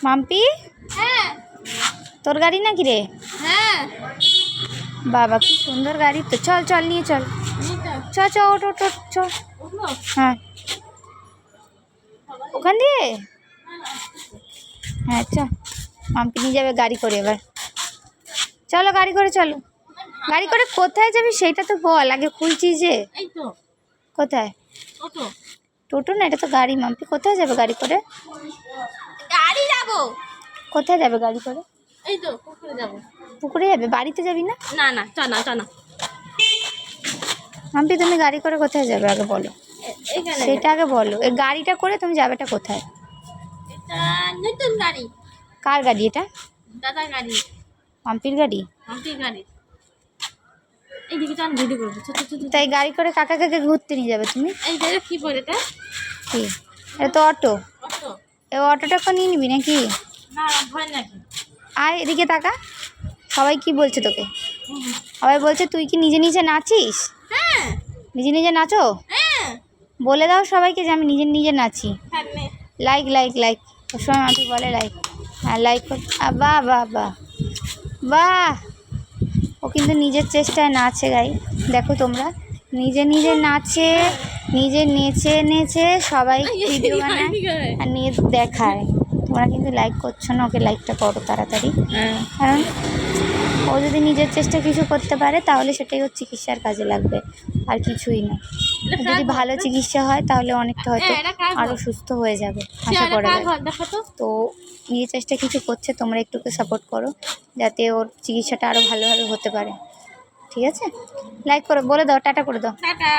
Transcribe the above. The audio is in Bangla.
মাম্পি, হ্যাঁ তোর গাড়ি নাকি রে? হ্যাঁ বাবা কি সুন্দর গাড়ি তো। চল চল নিয়ে চল, চ চ ওঠ ওঠ ওঠ, চ। হ্যাঁ ওখান দিয়ে, হ্যাঁ চ। মাম্পি নিয়ে যাবে গাড়ি করে এবার। চলো গাড়ি করে চলো। গাড়ি করে কোথায় যাবি সেটা তো বল আগে। খুলছিস যে, এই তো কোথায়? টোটো। টোটো না, এটা তো গাড়ি। মাম্পি কোথায় যাবে গাড়ি করে? গাড়ি যাব। কোথায় যাবে গাড়ি করে? এই তো পুকুরে যাব। পুকুরে যাবে? বাড়িতে যাবি না? না না চ না চ না। মাম্পি তুমি গাড়ি করে কোথায় যাবে আগে বলো, এইখানে সেটা আগে বলো। এই গাড়িটা করে তুমি যাবেটা কোথায়? এটা নতুন গাড়ি। কার গাড়ি এটা? দাদা গাড়ি। মাম্পির গাড়ি? মাম্পির গাড়ি। এইদিকে চল ভিডিও করবো। ছোট ছোট। তাই গাড়ি করে কাকা কাকে ঘুরতে নিয়ে যাবে তুমি? এই জায়গা কি বলে এটা? কি এটা তো অটো। অটো। এই অটোটা নিয়ে নিবি নাকি? না ভয় নাকি? আয় এদিকে তাকা। সবাই কি বলছে তোকে? সবাই বলছে তুই কি নিজে নিজে নাচিস? হ্যাঁ নিজে নিজে নাচো? হ্যাঁ। বলে দাও সবাইকে যে আমি নিজে নিজে নাচি। হ্যাঁ লাইক লাইক লাইক। ওর সময় মাম্পি বলে লাইক। হ্যাঁ লাইক কর। বাহ বাহ বাহ বাহ। ও কিন্তু নিজের চেষ্টায় নাচে গাই। দেখো তোমরা, নিজে নিজে নাচে, নিজে নেচে নেচে সবাই ভিডিও বানায় আর নিয়ে দেখায়। তোমরা কিন্তু লাইক করছো না, ওকে লাইকটা করো তাড়াতাড়ি। কারণ ও যদি নিজের চেষ্টা কিছু করতে পারে তাহলে সেটাই ওর চিকিৎসার কাজে লাগবে, আর কিছুই না। যদি ভালো চিকিৎসা হয় তাহলে অনেকটা হয়তো আরও সুস্থ হয়ে যাবে আশা করা যায়। তো নিজের চেষ্টা কিছু করছে, তোমরা একটু সাপোর্ট করো যাতে ওর চিকিৎসাটা আরও ভালোভাবে হতে পারে। ঠিক আছে? লাইক করো, বলে দাও, টাটা করে দাও। টাটা।